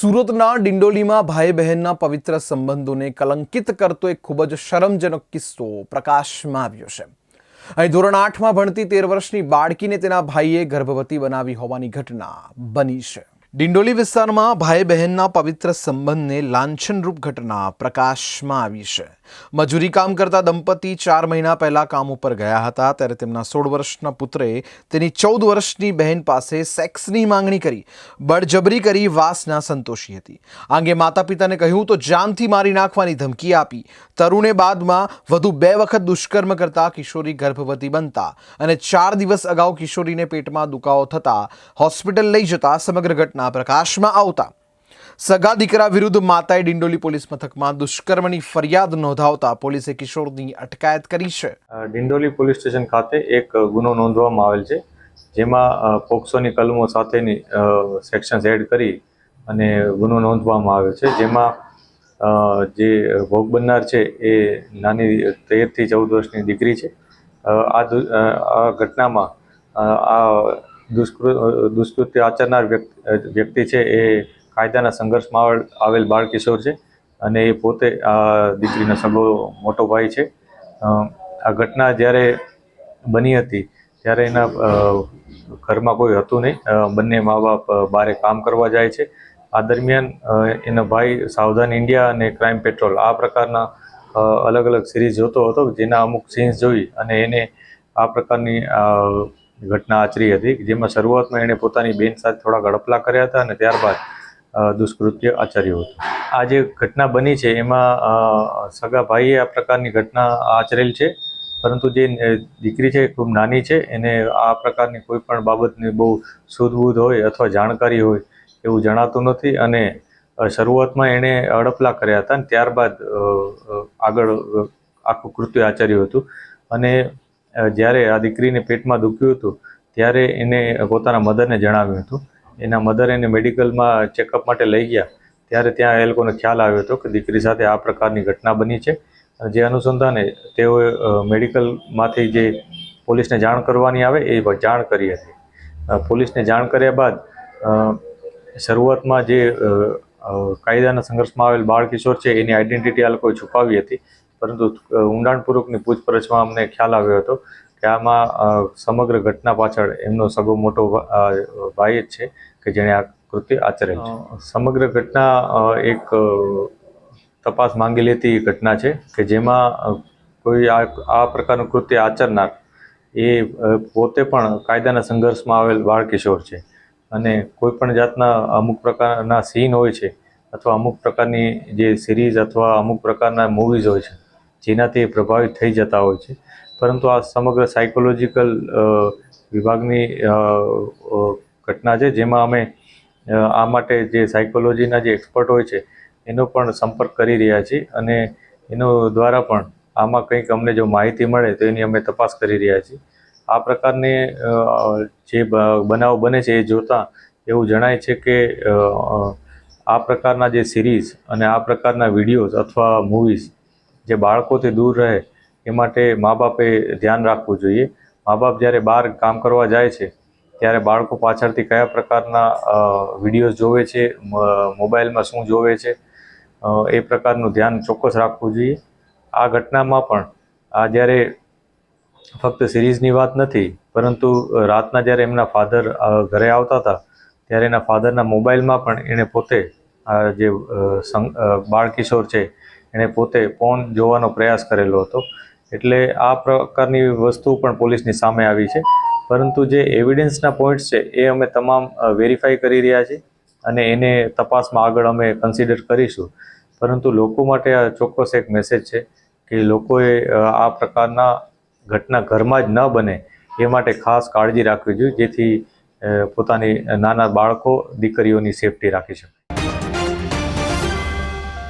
સુરતના ડિંડોલીમાં ભાઈ બહેનના પવિત્ર સંબંધોને કલંકિત કરતો એક ખૂબ જ શરમજનક કિસ્સો પ્રકાશમાં આવ્યો છે। અહીં ધોરણ 8માં ભણતી 13 વર્ષની બાળકીને તેના ભાઈએ ગર્ભવતી બનાવી હોવાની ઘટના બની છે। ડિંડોલી વિસ્તારમાં ભાઈ બહેનના પવિત્ર સંબંધને લાંછનરૂપ ઘટના પ્રકાશમાં આવી છે। મજૂરી કામ કરતા દંપતી 4 મહિના પહેલા કામ ઉપર ગયા હતા ત્યારે તેમના 16 વર્ષના પુત્રે તેની 14 વર્ષની બહેન પાસે સેક્સની માંગણી કરી બળજબરી કરી વાસના સંતોષી હતી। આ અંગે માતા પિતાને કહ્યું તો જાનથી મારી નાખવાની ધમકી આપી તરુણે બાદમાં વધુ 2 વખત દુષ્કર્મ કરતા કિશોરી ગર્ભવતી બનતા અને 4 દિવસ અગાઉ કિશોરીને પેટમાં દુખાવો થતા હોસ્પિટલ લઈ જતા સમગ્ર ઘટના પ્રકાશમાં આવતા સગા દીકરા વિરુદ્ધ માતાએ ડિંડોલી પોલીસ મથકમાં દુષ્કર્મની ફરિયાદ નોંધાવતા પોલીસે કિશોરની અટકાયત કરી છે। ડિંડોલી પોલીસ સ્ટેશન ખાતે એક ગુનો નોંધવામાં આવેલ છે, જેમાં પોક્સોની કલમો સાથેની સેક્શન્સ એડ કરી અને ગુનો નોંધવામાં આવ્યો છે, જેમાં જે ભોગ બનનાર છે એ નાની 13 થી 14 વર્ષની દીકરી છે। આ ઘટનામાં આ દુષ્કૃત્ય આચરનાર વ્યક્તિ છે એ કાયદાના સંઘર્ષમાં આવેલ બાળ કિશોર છે અને એ પોતે આ દીકરીનો સગો મોટો ભાઈ છે। આ ઘટના જ્યારે બની હતી ત્યારે એના ઘરમાં કોઈ હતું નહીં, બંને મા બાપ બહારે કામ કરવા જાય છે। આ દરમિયાન એનો ભાઈ સાવધાન ઇન્ડિયા અને ક્રાઇમ પેટ્રોલ આ પ્રકારના અલગ અલગ સિરીઝ જોતો હતો, જેના અમુક સીન્સ જોઈ અને એને આ પ્રકારની ઘટના આચરી હતી, જેમાં શરૂઆતમાં એણે પોતાની બેન સાથે થોડા ગડપલા કર્યા હતા અને ત્યારબાદ દુષ્કૃત્ય આચર્યું હતું। આ જે ઘટના બની છે એમાં સગા ભાઈએ આ પ્રકારની ઘટના આચરેલ છે, પરંતુ જે દીકરી છે ખૂબ નાની છે, એને આ પ્રકારની કોઈ પણ બાબતની બહુ સૂઝબૂઝ હોય અથવા જાણકારી હોય એવું જણાતું નથી અને શરૂઆતમાં એણે અડપલા કર્યા હતા અને ત્યારબાદ આગળ આખું કૃત્ય આચર્યું હતું। અને જ્યારે આ દીકરીને પેટમાં દુખ્યું હતું ત્યારે એને પોતાના મધરને જણાવ્યું હતું। એના મધર એને મેડિકલમાં ચેકઅપ માટે લઈ ગયા ત્યારે ત્યાં એ લોકોને ખ્યાલ આવ્યો હતો કે દીકરી સાથે આ પ્રકારની ઘટના બની છે। જે અનુસંધાને તેઓએ મેડિકલમાંથી જે પોલીસને જાણ કરવાની આવે એ જાણ કરી હતી। પોલીસને જાણ કર્યા બાદ શરૂઆતમાં જે કાયદાના સંઘર્ષમાં આવેલ બાળ કિશોર છે એની આઈડેન્ટિટી આ લોકોએ છુપાવી હતી, પરંતુ ઊંડાણપૂર્વકની પૂછપરછમાં અમને ખ્યાલ આવ્યો હતો કે આમાં સમગ્ર ઘટના પાછળ એમનો સગો મોટો ભાઈ જ છે કે જેણે આ કૃત્ય આચરેલ છે। સમગ્ર ઘટના એક તપાસ માંગી લેતી ઘટના છે કે જેમાં કોઈ આ પ્રકારનું કૃત્ય આચરનાર એ પોતે પણ કાયદાના સંઘર્ષમાં આવેલ બાળ કિશોર છે અને કોઈ પણ જાતના અમુક પ્રકારના સીન હોય છે અથવા અમુક પ્રકારની જે સિરીઝ અથવા અમુક પ્રકારના મૂવીઝ હોય છે જેનાથી પ્રભાવિત થઈ જતા હોય છે, પરંતુ આ સમગ્ર સાયકોલોજીકલ વિભાગની ઘટના છે, જેમાં અમે આ માટે જે સાયકોલોજીના જે એક્સપર્ટ હોય છે એનો પણ સંપર્ક કરી રહ્યા છીએ અને એનો દ્વારા પણ આમાં કંઈક અમને જો માહિતી મળે તો એની અમે તપાસ કરી રહ્યા છીએ। આ પ્રકારની જે બનાવ બને છે એ જોતાં એવું જણાય છે કે આ પ્રકારના જે સિરીઝ અને આ પ્રકારના વિડીયોઝ અથવા મૂવીઝ જે બાળકોથી દૂર રહે એ માટે મા બાપે ધ્યાન રાખવું જોઈએ। મા બાપ જ્યારે બહાર કામ કરવા જાય છે ત્યારે બાળકો પાછળથી કયા પ્રકારના વિડીયોઝ જોવે છે, મોબાઈલમાં શું જોવે છે, એ પ્રકારનું ધ્યાન ચોક્કસ રાખવું જોઈએ। આ ઘટનામાં પણ આ જ્યારે ફક્ત સિરીઝની વાત નથી, પરંતુ રાતના જ્યારે એમના ફાધર ઘરે આવતા હતા ત્યારે એના ફાધરના મોબાઈલમાં પણ એણે પોતે જે બાળ કિશોર છે એણે પોતે ફોન જોવાનો પ્રયાસ કરેલો હતો। એટલે આ પ્રકારની વસ્તુ પણ પોલીસની સામે આવી છે, પરંતુ જે એવિડન્સના પોઈન્ટ્સ છે એ અમે તમામ વેરીફાઈ કરી રહ્યા છીએ અને એને તપાસમાં આગળ અમે કન્સિડર કરીશું। પરંતુ લોકો માટે આ ચોક્કસ એક મેસેજ છે કે લોકોએ આ પ્રકારના ઘટના ઘરમાં જ ન બને એ માટે ખાસ કાળજી રાખવી જોઈએ, જેથી પોતાની નાના બાળકો દીકરીઓની સેફટી રાખી શકે।